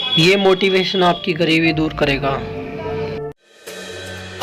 ये मोटिवेशन आपकी गरीबी दूर करेगा।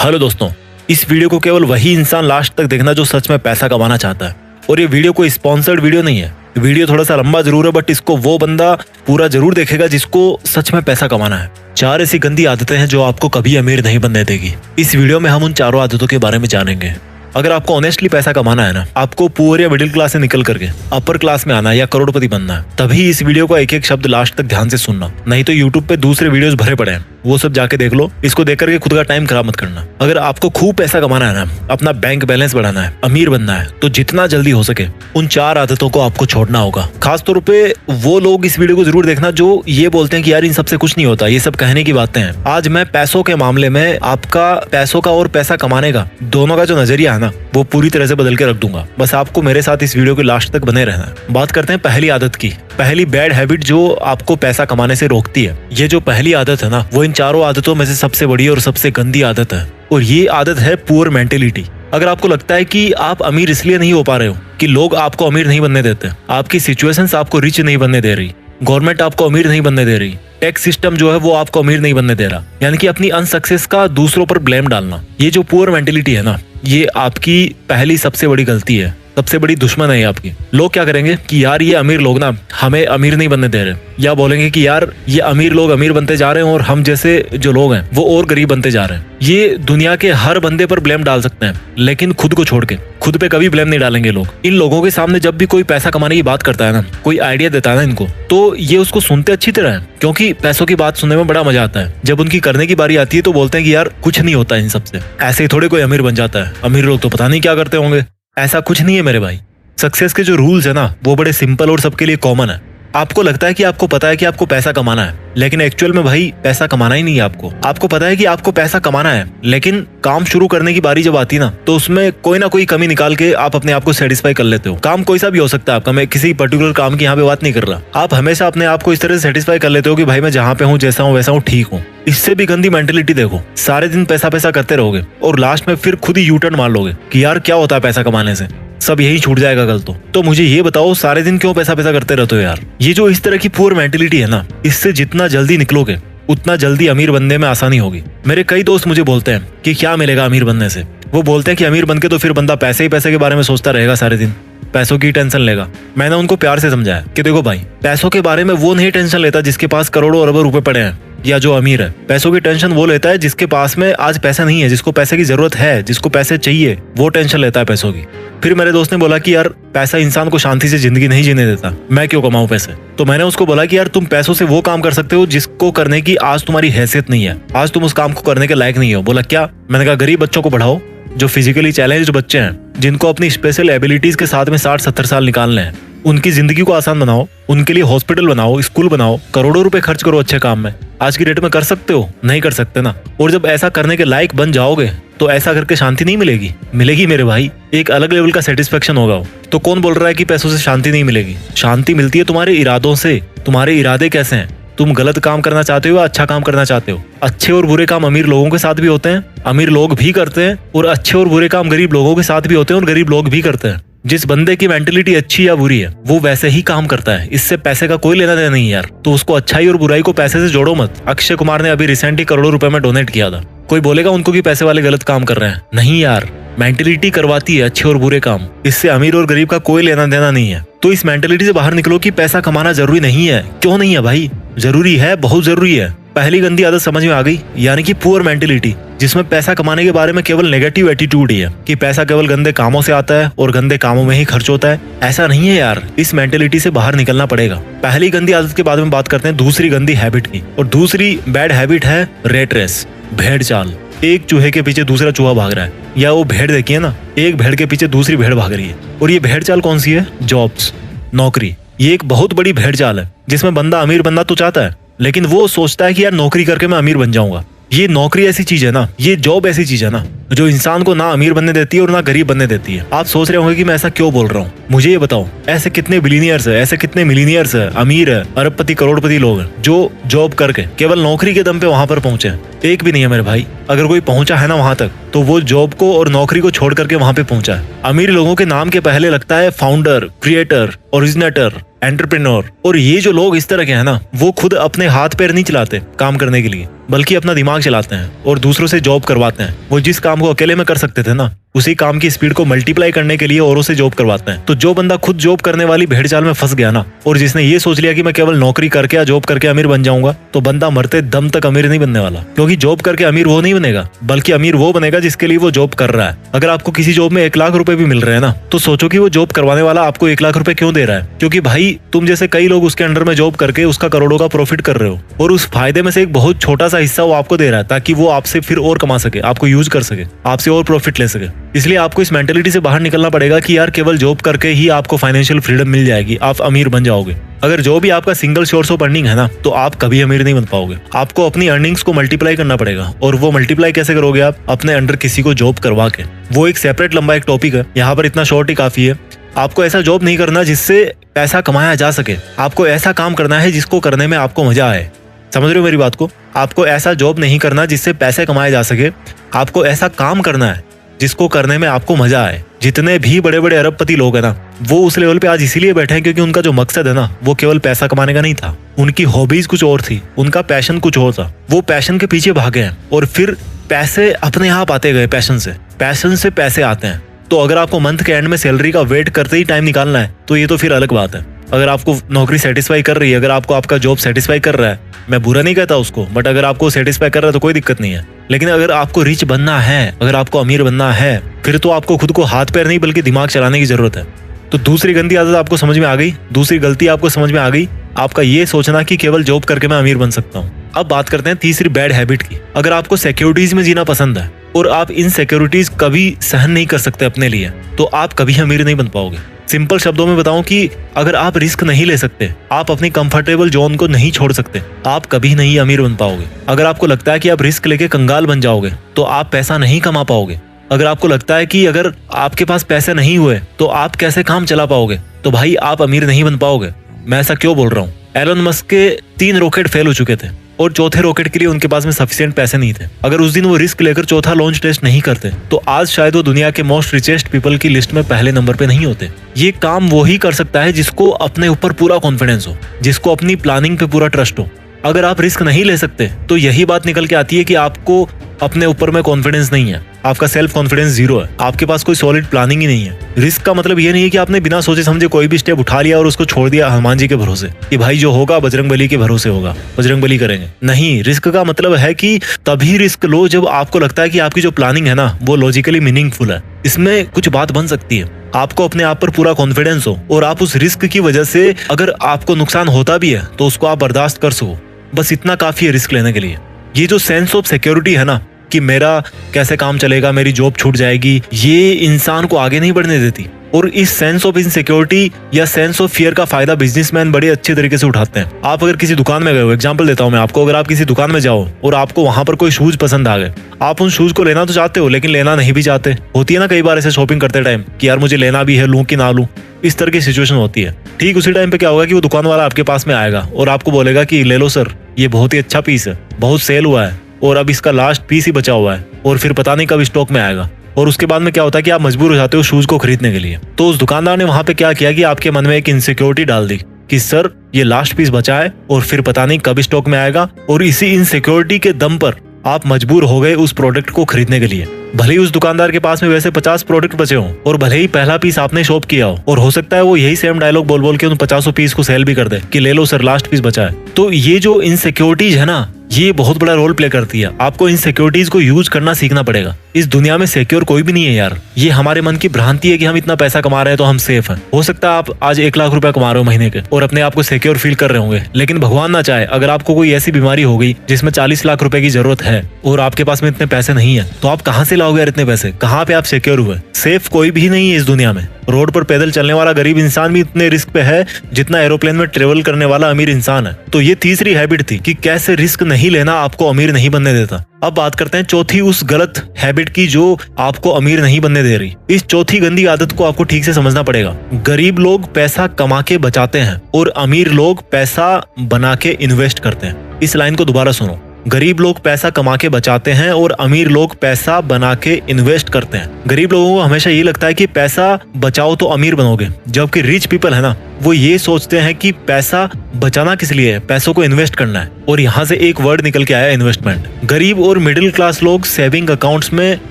हेलो दोस्तों, इस वीडियो को केवल वही इंसान लास्ट तक देखना जो सच में पैसा कमाना चाहता है। और ये वीडियो कोई स्पॉन्सर्ड वीडियो नहीं है। वीडियो थोड़ा सा लंबा जरूर है, बट इसको वो बंदा पूरा जरूर देखेगा जिसको सच में पैसा कमाना है। 4 ऐसी गंदी आदतें हैं जो आपको कभी अमीर नहीं बनने देगी। इस वीडियो में हम उन चारों आदतों के बारे में जानेंगे। अगर आपको ऑनेस्टली पैसा कमाना है ना, आपको पुअर या मिडिल क्लास से निकल करके अपर क्लास में आना है या करोड़पति बनना है, तभी इस वीडियो का एक एक शब्द लास्ट तक ध्यान से सुनना। नहीं तो यूट्यूब पे दूसरे वीडियोस भरे पड़े हैं, वो सब जाके देख लो। इसको देख करके खुद का टाइम खराब मत करना। अगर आपको खूब पैसा कमाना है ना, अपना बैंक बैलेंस बढ़ाना है, अमीर बनना है, तो जितना जल्दी हो सके उन 4 आदतों को आपको छोड़ना होगा। खासतौर पे वो लोग इस वीडियो को जरूर देखना जो ये बोलते हैं कि यार इन सबसे कुछ नहीं होता, ये सब कहने की बातें हैं। आज मैं पैसों के मामले में आपका पैसों का और पैसा कमाने का दोनों का जो नजरिया है ना, वो पूरी तरह से बदल के रख दूंगा। बस आपको मेरे साथ इस वीडियो के लास्ट तक बने रहना है। बात करते हैं पहली आदत की। पहली बैड हैबिट जो आपको पैसा कमाने से रोकती है। ये जो पहली आदत है ना, वो इन चारों आदतों में से सबसे बड़ी और सबसे गंदी आदत है। और ये आदत है पुअर मेंटेलिटी। अगर आपको लगता है कि आप अमीर इसलिए नहीं हो पा रहे हो कि लोग आपको अमीर नहीं बनने देते, आपकी सिचुएशंस आपको रिच नहीं बनने दे रही, गवर्नमेंट आपको अमीर नहीं बनने दे रही, टैक्स सिस्टम जो है वो आपको अमीर नहीं बनने दे रहा, यानी कि अपनी अनसक्सेस का दूसरों पर ब्लेम डालना, ये जो पुअर मेंटेलिटी है ना, ये आपकी पहली सबसे बड़ी गलती है, सबसे बड़ी दुश्मन है आपकी। लोग क्या करेंगे कि यार ये अमीर लोग ना हमें अमीर नहीं बनने दे रहे, या बोलेंगे कि यार ये अमीर लोग अमीर बनते जा रहे हैं और हम जैसे जो लोग हैं वो और गरीब बनते जा रहे हैं। ये दुनिया के हर बंदे पर ब्लेम डाल सकते हैं, लेकिन खुद को छोड़ के खुद पे कभी ब्लेम नहीं डालेंगे लोग। इन लोगों के सामने जब भी कोई पैसा कमाने की बात करता है ना, कोई आइडिया देता है ना इनको, तो ये उसको सुनते अच्छी तरह है, क्योंकि पैसों की बात सुनने में बड़ा मजा आता है। जब उनकी करने की बारी आती है तो बोलते हैं कि यार कुछ नहीं होता इन सबसे, ऐसे ही थोड़े कोई अमीर बन जाता है, अमीर लोग तो पता नहीं क्या करते होंगे। ऐसा कुछ नहीं है मेरे भाई। सक्सेस के जो रूल्स है ना, वो बड़े सिंपल और सबके लिए कॉमन है। आपको लगता है कि आपको पता है कि आपको पैसा कमाना है, लेकिन एक्चुअल में भाई पैसा कमाना ही नहीं है आपको। आपको पता है कि आपको पैसा कमाना है, लेकिन काम शुरू करने की बारी जब आती ना, तो उसमें कोई ना कोई कमी निकाल के आप अपने आप को सेटिस्फाई कर लेते हो। काम कोई सा भी हो सकता है आपका, मैं किसी पर्टिकुलर काम की यहाँ पे बात नहीं कर रहा। आप हमेशा अपने आप को इस तरह से सेटिस्फाई कर लेते हो कि भाई मैं जहाँ पे हूँ, जैसा हूँ वैसा हूँ, ठीक हूँ। इससे भी गंदी मेंटेलिटी देखो, सारे दिन पैसा पैसा करते रहोगे और लास्ट में फिर खुद ही यू टर्न मार लोगे कि यार क्या होता है पैसा कमाने से, सब यही छूट जाएगा कल तो मुझे ये बताओ सारे दिन क्यों पैसा पैसा करते रहते हो यार। ये जो इस तरह की पुअर मेंटेलिटी है ना, इससे जितना जल्दी निकलोगे उतना जल्दी अमीर बनने में आसानी होगी। मेरे कई दोस्त मुझे बोलते हैं कि क्या मिलेगा अमीर बनने से। वो बोलते हैं कि अमीर बनके तो फिर बंदा पैसे ही पैसे के बारे में सोचता रहेगा, सारे दिन पैसों की टेंशन लेगा। मैंने उनको प्यार से समझाया कि देखो भाई, पैसों के बारे में वो नहीं टेंशन लेता जिसके पास करोड़ों अरबों रुपए पड़े हैं या जो अमीर है। पैसों की टेंशन वो लेता है जिसके पास में आज पैसा नहीं है, जिसको पैसे की जरूरत है, जिसको पैसे चाहिए, वो टेंशन लेता है पैसों की। फिर मेरे दोस्त ने बोला कि यार पैसा इंसान को शांति से जिंदगी नहीं जीने देता, मैं क्यों कमाऊं पैसे। तो मैंने उसको बोला कि यार तुम पैसों से वो काम कर सकते हो जिसको करने की आज तुम्हारी हैसियत नहीं है, आज तुम उस काम को करने के लायक नहीं हो। बोला क्या? मैंने कहा गरीब बच्चों को पढ़ाओ, जो फिजिकली चैलेंज्ड बच्चे हैं, जिनको अपनी स्पेशल एबिलिटीज के साथ में 60-70 साल निकालने हैं, उनकी जिंदगी को आसान बनाओ, उनके लिए हॉस्पिटल बनाओ, स्कूल बनाओ, करोड़ों रुपए खर्च करो अच्छे काम में। आज की डेट में कर सकते हो? नहीं कर सकते ना। और जब ऐसा करने के लायक बन जाओगे तो ऐसा करके शांति नहीं मिलेगी, मिलेगी मेरे भाई, एक अलग लेवल का सेटिस्फेक्शन होगा। तो कौन बोल रहा है कि पैसों से शांति नहीं मिलेगी? शांति मिलती है तुम्हारे इरादों से। तुम्हारे इरादे कैसे हैं? तुम गलत काम करना चाहते हो या अच्छा काम करना चाहते हो? अच्छे और बुरे काम अमीर लोगों के साथ भी होते हैं, अमीर लोग भी करते हैं, और अच्छे और बुरे काम गरीब लोगों के साथ भी होते हैं और गरीब लोग भी करते हैं। जिस बंदे की मेंटेलिटी अच्छी या बुरी है वो वैसे ही काम करता है, इससे पैसे का कोई लेना देना नहीं यार। तो उसको अच्छाई और बुराई को पैसे से जोड़ो मत। अक्षय कुमार ने अभी रिसेंटली करोड़ों रुपए में डोनेट किया था। कोई बोलेगा उनको कि पैसे वाले गलत काम कर रहे हैं? नहीं यार, मेंटेलिटी करवाती है अच्छे और बुरे काम, इससे अमीर और गरीब का कोई लेना देना नहीं है। तो इस मेंटेलिटी से बाहर निकलो कि पैसा कमाना जरूरी नहीं है। क्यों नहीं है भाई? जरूरी है, बहुत जरूरी है। पहली गंदी आदत समझ में आ गई, यानी कि पुअर मेंटेलिटी, जिसमें पैसा कमाने के बारे में केवल नेगेटिव एटीट्यूड ही है कि पैसा केवल गंदे कामों से आता है और गंदे कामों में ही खर्च होता है। ऐसा नहीं है यार, इस मेंटेलिटी से बाहर निकलना पड़ेगा। पहली गंदी आदत के बाद में बात करते हैं दूसरी गंदी हैबिट की, और दूसरी बैड हैबिट है रेट रेस, भेड़ चाल। एक चूहे के पीछे दूसरा चूहा भाग रहा है, या वो भेड़ देखिए ना, एक भेड़ के पीछे दूसरी भेड़ भाग रही है। और ये भेड़ चाल कौन सी है? जॉब्स, नौकरी। ये एक बहुत बड़ी भेड़ चाल है जिसमें बंदा अमीर बनना तो चाहता है, लेकिन वो सोचता है कि यार नौकरी करके मैं अमीर बन जाऊंगा। ये नौकरी ऐसी चीज है ना, ये जॉब ऐसी चीज है ना, जो इंसान को ना अमीर बनने देती है और ना गरीब बनने देती है। आप सोच रहे होंगे कि मैं ऐसा क्यों बोल रहा हूँ। मुझे ये बताओ, ऐसे कितने बिलियनियर्स है, ऐसे कितने मिलीनियर्स है, अमीर है, अरबपति करोड़पति लोग हैं जो जॉब करके केवल नौकरी के दम पे वहां पर पहुंचे हैं? एक भी नहीं है मेरे भाई। अगर कोई पहुंचा है ना वहां तक, तो वो जॉब को और नौकरी को छोड़ करके वहां पे पहुंचा है। अमीर लोगों के नाम के पहले लगता है फाउंडर, क्रिएटर, ओरिजिनेटर, एंटरप्रेन्योर। और ये जो लोग इस तरह के हैं ना, वो खुद अपने हाथ पैर नहीं चलाते काम करने के लिए, बल्कि अपना दिमाग चलाते हैं और दूसरों से जॉब करवाते हैं। वो जिस काम को अकेले में कर सकते थे ना, उसी काम की स्पीड को मल्टीप्लाई करने के लिए औरों से जॉब करवाते हैं। तो जो बंदा खुद जॉब करने वाली भेड़ चाल में फंस गया ना, और जिसने ये सोच लिया कि मैं केवल नौकरी करके या जॉब करके अमीर बन जाऊंगा, तो बंदा मरते दम तक अमीर नहीं बनने वाला। क्योंकि जॉब करके अमीर वो नहीं बनेगा, बल्कि अमीर वो बनेगा जिसके लिए वो जॉब कर रहा है। अगर आपको किसी जॉब में 1 लाख रुपए भी मिल रहे हैं ना, तो सोचो कि वो जॉब करवाने वाला आपको 1 लाख रुपए क्यों दे रहा है। क्योंकि भाई तुम जैसे कई लोग उसके अंडर में जॉब करके उसका करोड़ों का प्रॉफिट कर रहे हो, और उस फायदे में से एक बहुत छोटा सा हिस्सा वो आपको दे रहा है, ताकि वो आपसे फिर और कमा सके, आपको यूज कर सके, आपसे और प्रॉफिट ले सके। इसलिए आपको इस मेंटेलिटी से बाहर निकलना पड़ेगा कि यार केवल जॉब करके ही आपको फाइनेंशियल फ्रीडम मिल जाएगी, आप अमीर बन जाओगे। अगर जो भी आपका सिंगल सोर्स ऑफ अर्निंग है ना, तो आप कभी अमीर नहीं बन पाओगे। आपको अपनी अर्निंग्स को मल्टीप्लाई करना पड़ेगा, और वो मल्टीप्लाई कैसे करोगे आप? अपने अंडर किसी को जॉब करवा के। वो एक सेपरेट लंबा एक टॉपिक है, यहाँ पर इतना शॉर्ट ही काफी है। आपको ऐसा जॉब नहीं करना जिससे पैसा कमाया जा सके, आपको ऐसा काम करना है जिसको करने में आपको मजा आए। समझ रहे हो मेरी बात को? आपको ऐसा जॉब नहीं करना जिससे पैसे कमाए जा सके, आपको ऐसा काम करना है जिसको करने में आपको मजा आए। जितने भी बड़े बड़े अरबपति लोग हैं ना, वो उस लेवल पे आज इसीलिए बैठे हैं क्योंकि उनका जो मकसद है ना, वो केवल पैसा कमाने का नहीं था। उनकी हॉबीज कुछ और थी, उनका पैशन कुछ और था। वो पैशन के पीछे भागे हैं और फिर पैसे अपने आप आते गए। पैशन से पैसे आते हैं। तो अगर आपको मंथ के एंड में सैलरी का वेट करते ही टाइम निकालना है, तो ये तो फिर अलग बात है। अगर आपको नौकरी सेटिस्फाई कर रही है, अगर आपको आपका जॉब सेटिस्फाई कर रहा है, मैं बुरा नहीं कहता उसको, बट अगर आपको सेटिस्फाई कर रहा है तो कोई दिक्कत नहीं है। लेकिन अगर आपको रिच बनना है, अगर आपको अमीर बनना है, फिर तो आपको खुद को हाथ पैर नहीं बल्कि दिमाग चलाने की जरूरत है। तो दूसरी गंदी आदत आपको समझ में आ गई, दूसरी गलती आपको समझ में आ गई, आपका ये सोचना कि केवल जॉब करके मैं अमीर बन सकता हूँ। अब बात करते हैं तीसरी बैड हैबिट की। अगर आपको सिक्योरिटीज में जीना पसंद है और आप इन सिक्योरिटीज कभी सहन नहीं कर सकते अपने लिए, तो आप कभी अमीर नहीं बन पाओगे। सिंपल शब्दों में बताऊं कि अगर आप रिस्क नहीं ले सकते, आप अपनी कंफर्टेबल जोन को नहीं छोड़ सकते, आप कभी नहीं अमीर बन पाओगे। अगर आपको लगता है कि आप रिस्क लेके कंगाल बन जाओगे, तो आप पैसा नहीं कमा पाओगे। अगर आपको लगता है कि अगर आपके पास पैसे नहीं हुए तो आप कैसे काम चला पाओगे, तो भाई आप अमीर नहीं बन पाओगे। मैं ऐसा क्यों बोल रहा हूँ? एलन मस्क के 3 रॉकेट फेल हो चुके थे और चौथे रॉकेट के लिए उनके पास में सफिशिएंट पैसे नहीं थे। अगर उस दिन वो रिस्क लेकर चौथा लॉन्च टेस्ट नहीं करते, तो आज शायद वो दुनिया के मोस्ट रिचेस्ट पीपल की लिस्ट में पहले नंबर पे नहीं होते। ये काम वो ही कर सकता है जिसको अपने ऊपर पूरा कॉन्फिडेंस हो, जिसको अपनी प्लानिंग पे पूरा ट्रस्ट हो। अगर आप रिस्क नहीं ले सकते, तो यही बात निकल के आती है कि आपको अपने ऊपर में कॉन्फिडेंस नहीं है, आपका सेल्फ कॉन्फिडेंस 0 है, आपके पास कोई सॉलिड प्लानिंग ही नहीं है। रिस्क का मतलब ये नहीं है कि आपने बिना सोचे समझे कोई भी स्टेप उठा लिया और उसको छोड़ दिया हनुमान जी के भरोसे कि भाई जो होगा बजरंग बली के भरोसे होगा, बजरंग बली करेंगे। नहीं, रिस्क का मतलब है कि तभी रिस्क लो जब आपको लगता है कि आपकी जो प्लानिंग है ना, वो लॉजिकली मीनिंगफुल है, इसमें कुछ बात बन सकती है, आपको अपने आप पर पूरा कॉन्फिडेंस हो और आप उस रिस्क की वजह से अगर आपको नुकसान होता भी है तो उसको आप बर्दाश्त कर सको। बस इतना काफी है रिस्क लेने के लिए। ये जो सेंस ऑफ सिक्योरिटी है ना, कि मेरा कैसे काम चलेगा, मेरी जॉब छूट जाएगी, ये इंसान को आगे नहीं बढ़ने देती। और इस सेंस ऑफ इनसिक्योरिटी या सेंस ऑफ फियर का फायदा बिजनेसमैन बड़े अच्छे तरीके से उठाते हैं। आप अगर किसी दुकान में गए हो, एग्जांपल देता हूं मैं आपको, अगर आप किसी दुकान में जाओ और आपको वहां पर कोई शूज पसंद आ गए, आप उन शूज को लेना तो चाहते हो लेकिन लेना नहीं भी चाहते। होती है ना कई बार ऐसे शॉपिंग करते टाइम कि यार मुझे लेना भी है, लूं कि ना लूं, इस तरह की सिचुएशन होती है। ठीक उसी टाइम पे क्या होगा कि वो दुकान वाला आपके पास में आएगा और आपको बोलेगा कि ले लो सर, ये बहुत ही अच्छा पीस है, बहुत सेल हुआ है और अब इसका लास्ट पीस ही बचा हुआ है और फिर पता नहीं कब स्टॉक में आएगा। और उसके बाद में क्या होता है कि आप मजबूर हो जाते हो शूज को खरीदने के लिए। तो उस दुकानदार ने वहां पे क्या किया कि आपके मन में एक इनसिक्योरिटी डाल दी कि सर ये लास्ट पीस बचा है और फिर पता नहीं कब स्टॉक में आएगा, और इसी इनसिक्योरिटी के दम पर आप मजबूर हो गए उस प्रोडक्ट को खरीदने के लिए। भले ही उस दुकानदार के पास में वैसे 50 प्रोडक्ट बचे हों और भले ही पहला पीस आपने शॉप किया हो, और हो सकता है वो यही सेम डायलॉग बोल बोल के उन 50 पीस को सेल भी कर दे कि ले लो सर लास्ट पीस बचा है। तो ये जो इनसिक्योरिटीज है ना, ये बहुत बड़ा रोल प्ले करती है। आपको इन सिक्योरिटीज को यूज करना सीखना पड़ेगा। इस दुनिया में सिक्योर कोई भी नहीं है यार। ये हमारे मन की भ्रांति है कि हम इतना पैसा कमा रहे हैं तो हम सेफ हैं। हो सकता है आप आज 1 लाख रुपया कमा रहे हो महीने के और अपने आप को सिक्योर फील कर रहे होंगे, लेकिन भगवान ना चाहे अगर आपको कोई ऐसी बीमारी हो गई जिसमें 40 लाख रुपए की जरूरत है और आपके पास में इतने पैसे नहीं है, तो आप कहाँ से लाओगे यार इतने पैसे? कहाँ पे आप सिक्योर हुए? सेफ कोई भी नहीं है इस दुनिया में। रोड पर पैदल चलने वाला गरीब इंसान भी इतने रिस्क पे है जितना एरोप्लेन में ट्रेवल करने वाला अमीर इंसान है। तो ये तीसरी हैबिट थी कि कैसे रिस्क नहीं लेना आपको अमीर नहीं बनने देता। अब बात करते हैं चौथी उस गलत हैबिट की जो आपको अमीर नहीं बनने दे रही। इस चौथी गंदी आदत को आपको ठीक से समझना पड़ेगा। गरीब लोग पैसा कमा के बचाते हैं और अमीर लोग पैसा बना के इन्वेस्ट करते हैं। इस लाइन को दोबारा सुनो। गरीब लोग पैसा कमा के बचाते हैं और अमीर लोग पैसा बना के इन्वेस्ट करते हैं। गरीब लोगों को हमेशा ये लगता है कि पैसा बचाओ तो अमीर बनोगे, जबकि रिच पीपल है ना, वो ये सोचते हैं कि पैसा बचाना किस लिए है, पैसों को इन्वेस्ट करना है। और यहाँ से एक वर्ड निकल के आया, इन्वेस्टमेंट। गरीब और मिडिल क्लास लोग सेविंग अकाउंट्स में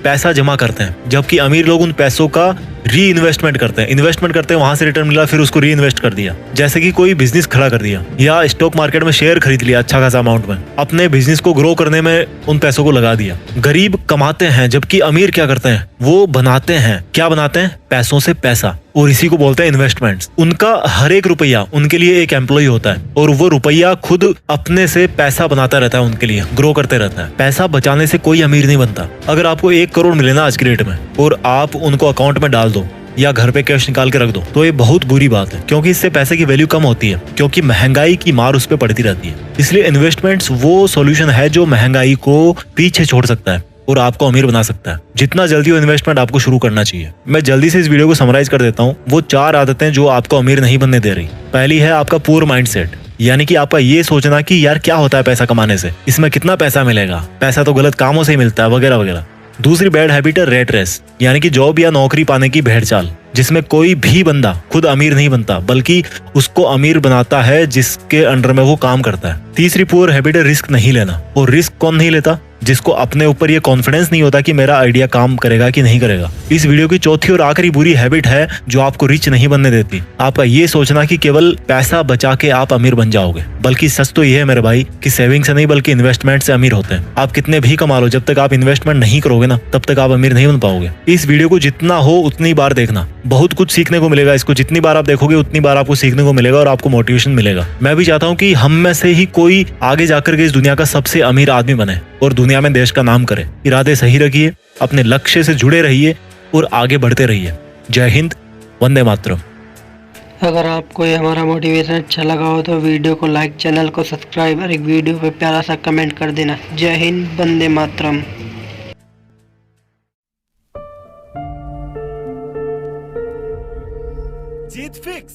पैसा जमा करते हैं, जबकि अमीर लोग उन पैसों का री इन्वेस्टमेंट करते हैं। इन्वेस्टमेंट करते हैं, वहां से रिटर्न मिला, फिर उसको री इन्वेस्ट कर दिया। जैसे कि कोई बिजनेस खड़ा कर दिया या स्टॉक मार्केट में शेयर खरीद लिया अच्छा खासा अमाउंट में, अपने बिजनेस को ग्रो करने में उन पैसों को लगा दिया। गरीब कमाते हैं, जबकि अमीर क्या करते हैं, वो बनाते हैं। क्या बनाते हैं? पैसों से पैसा, और इसी को बोलते हैं इन्वेस्टमेंट्स। उनका हर एक रुपया उनके लिए एक एम्प्लॉय होता है, और वो रुपया खुद अपने से पैसा बनाता रहता है, उनके लिए ग्रो करते रहता है। पैसा बचाने से कोई अमीर नहीं बनता। अगर आपको 1 करोड़ मिले ना आज की डेट में, और आप उनको अकाउंट में डाल दो या घर पे कैश निकाल के रख दो, तो ये बहुत बुरी बात है, क्योंकि इससे पैसे की वैल्यू कम होती है, क्योंकि महंगाई की मार उस पर पड़ती रहती है। इसलिए इन्वेस्टमेंट्स वो सॉल्यूशन है जो महंगाई को पीछे छोड़ सकता है और आपको अमीर बना सकता है। जितना जल्दी हो इन्वेस्टमेंट आपको शुरू करना चाहिए। मैं जल्दी से इस वीडियो को समराइज कर देता हूँ। वो 4 आदतें जो आपको अमीर नहीं बनने दे रही। पहली है आपका पुअर माइंडसेट, यानी कि आपका ये सोचना कि यार क्या होता है पैसा कमाने से, इसमें कितना पैसा मिलेगा, पैसा तो गलत कामों से ही मिलता है, वगैरह वगैरह। दूसरी बैड हैबिट है रेट रेस, यानी कि जॉब या नौकरी पाने की भेड़ चाल, जिसमें कोई भी बंदा खुद अमीर नहीं बनता, बल्कि उसको अमीर बनाता है जिसके अंडर में वो काम करता है। तीसरी पुअर हैबिट है रिस्क नहीं लेना। और रिस्क कौन नहीं लेता? जिसको अपने ऊपर ये कॉन्फिडेंस नहीं होता कि मेरा आइडिया काम करेगा कि नहीं करेगा। इस वीडियो की चौथी और आखिरी बुरी हैबिट है जो आपको रिच नहीं बनने देती, आपका ये सोचना कि केवल पैसा बचा के आप अमीर बन जाओगे। बल्कि सच तो ये है मेरे भाई कि सेविंग से नहीं बल्कि इन्वेस्टमेंट से अमीर होते हैं। आप कितने भी कमा लो, जब तक आप इन्वेस्टमेंट नहीं करोगे ना, तब तक आप अमीर नहीं बन पाओगे। इस वीडियो को जितना हो उतनी बार देखना, बहुत कुछ सीखने को मिलेगा। इसको जितनी बार आप देखोगे उतनी बार आपको सीखने को मिलेगा और आपको मोटिवेशन मिलेगा। मैं भी चाहता हूँ कि हम में से ही कोई आगे जाकर के इस दुनिया का सबसे अमीर आदमी बने और दुनिया में देश का नाम करे। इरादे सही रखिए, अपने लक्ष्य से जुड़े रहिए और आगे बढ़ते रहिए। जय हिंद, वंदे मातरम। अगर आपको ये हमारा मोटिवेशन अच्छा लगा हो तो वीडियो को लाइक, चैनल को सब्सक्राइब और एक वीडियो पे प्यारा सा कमेंट कर देना। जय हिंद, वंदे मातरम। जीत फिक्स।